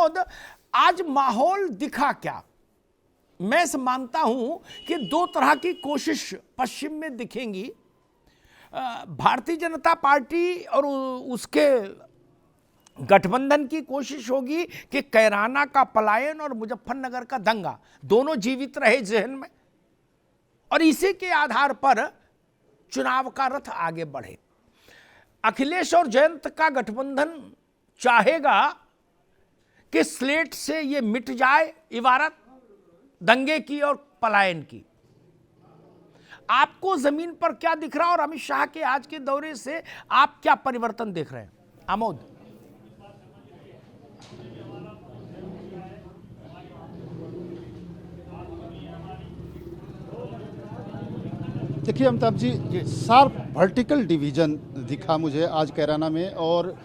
आमोद, आज माहौल दिखा क्या? मैं मानता हूं कि दो तरह की कोशिश पश्चिम में दिखेंगी। भारतीय जनता पार्टी और उसके गठबंधन की कोशिश होगी कि कैराना का पलायन और मुजफ्फरनगर का दंगा दोनों जीवित रहे जहन में, और इसी के आधार पर चुनाव का रथ आगे बढ़े। अखिलेश और जयंत का गठबंधन चाहेगा कि स्लेट से ये मिट जाए इबारत दंगे की और पलायन की। आपको जमीन पर क्या दिख रहा, और अमित शाह के आज के दौरे से आप क्या परिवर्तन देख रहे हैं आमोद? देखिए Amitabh ji, sharp vertical division दिखा मुझे आज कैराना में, और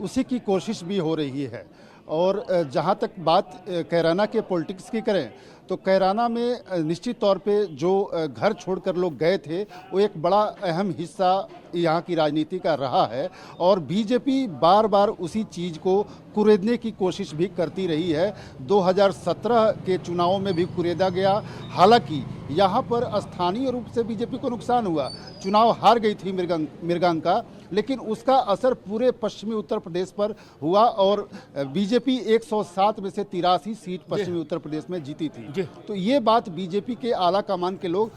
उसी की कोशिश भी हो रही है। और जहाँ तक बात कैराना के पॉलिटिक्स की करें तो कैराना में निश्चित तौर पे जो घर छोड़कर लोग गए थे वो एक बड़ा अहम हिस्सा यहाँ की राजनीति का रहा है, और बीजेपी बार बार उसी चीज़ को कुरेदने की कोशिश भी करती रही है। 2017 के चुनावों में भी कुरेदा गया, हालांकि यहाँ पर स्थानीय रूप से बीजेपी को नुकसान हुआ, चुनाव हार गई थी मृगांका, लेकिन उसका असर पूरे पश्चिमी उत्तर प्रदेश पर हुआ और बीजेपी 107 में से 83 सीट पश्चिमी उत्तर प्रदेश में जीती थी। तो ये बात बीजेपी के आला कमान के लोग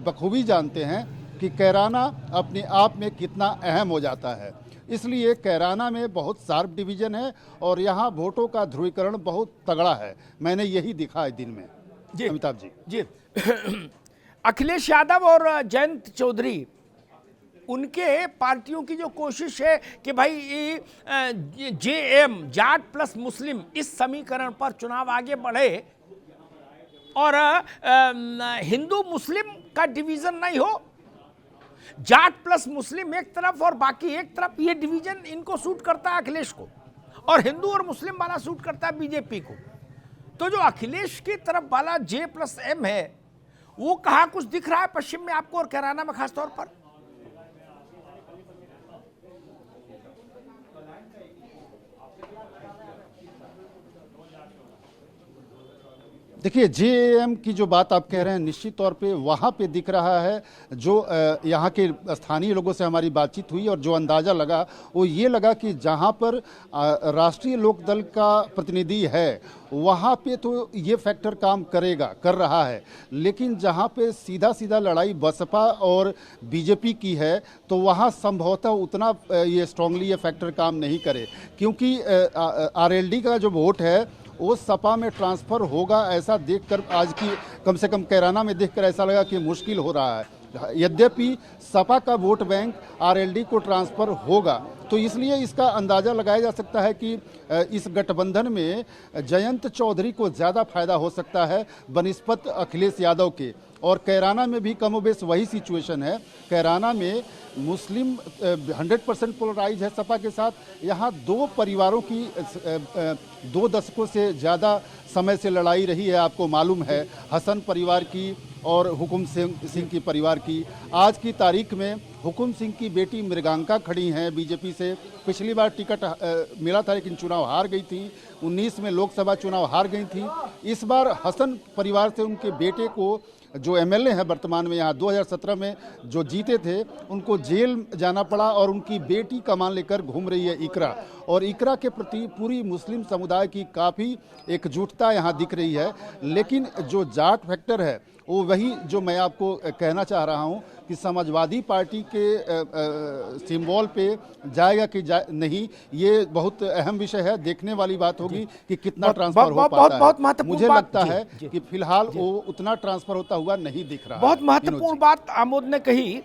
बखूबी जानते हैं कि कैराना अपने आप में कितना अहम हो जाता है। इसलिए कैराना में बहुत शार्प डिवीजन है और यहाँ वोटों का ध्रुवीकरण बहुत तगड़ा है। मैंने यही दिखा है दिन में। जी अमिताभ जी। अखिलेश यादव और जयंत चौधरी, उनके पार्टियों की जो कोशिश है कि भाई जेएम जाट प्लस मुस्लिम इस समीकरण पर चुनाव आगे बढ़े और हिंदू मुस्लिम का डिवीजन नहीं हो, जाट प्लस मुस्लिम एक तरफ और बाकी एक तरफ, ये डिवीजन इनको सूट करता है अखिलेश को, और हिंदू और मुस्लिम वाला सूट करता है बीजेपी को। तो जो अखिलेश की तरफ वाला J+M है वो कहाँ कुछ दिख रहा है पश्चिम में आपको और कैराना में खास तौर पर? देखिए जेएम की जो बात आप कह रहे हैं, निश्चित तौर पे वहाँ पे दिख रहा है। जो यहाँ के स्थानीय लोगों से हमारी बातचीत हुई और जो अंदाज़ा लगा वो ये लगा कि जहाँ पर राष्ट्रीय लोकदल का प्रतिनिधि है वहाँ पे तो ये फैक्टर काम कर रहा है, लेकिन जहाँ पे सीधा सीधा लड़ाई बसपा और बीजेपी की है तो वहाँ संभवतः उतना ये स्ट्रांगली ये फैक्टर काम नहीं करे, क्योंकि आरएलडी का जो वोट है वो सपा में ट्रांसफ़र होगा, ऐसा देखकर आज की कम से कम कैराना में देखकर ऐसा लगा कि मुश्किल हो रहा है। यद्यपि सपा का वोट बैंक आरएलडी को ट्रांसफ़र होगा, तो इसलिए इसका अंदाज़ा लगाया जा सकता है कि इस गठबंधन में जयंत चौधरी को ज़्यादा फायदा हो सकता है बनिस्पत अखिलेश यादव के। और कैराना में भी कमोबेश वही सिचुएशन है। कैराना में मुस्लिम 100% पोलराइज है सपा के साथ। यहाँ दो परिवारों की 2 दशकों से ज़्यादा समय से लड़ाई रही है, आपको मालूम है, हसन परिवार की और हुकुम सिंह की परिवार की। आज की तारीख में हुकुम सिंह की बेटी मृगांका खड़ी हैं बीजेपी से। पिछली बार टिकट मिला था लेकिन चुनाव हार गई थी, 19 में लोकसभा चुनाव हार गई थी। इस बार हसन परिवार से उनके बेटे को, जो एमएलए हैं वर्तमान में यहाँ 2017 में जो जीते थे, उनको जेल जाना पड़ा और उनकी बेटी कमान लेकर घूम रही है इकरा। और इकरा के प्रति पूरी मुस्लिम समुदाय की काफ़ी एकजुटता यहाँ दिख रही है। लेकिन जो जाट फैक्टर है वो वही जो मैं आपको कहना चाह रहा हूँ कि समाजवादी पार्टी के सिंबल पे जाएगा कि नहीं, ये बहुत अहम विषय है। देखने वाली बात होगी कि कितना ट्रांसफर हो पाता है। मुझे लगता है कि फिलहाल वो उतना ट्रांसफर होता हुआ नहीं दिख रहा है। बहुत महत्वपूर्ण बात आमोद ने कही।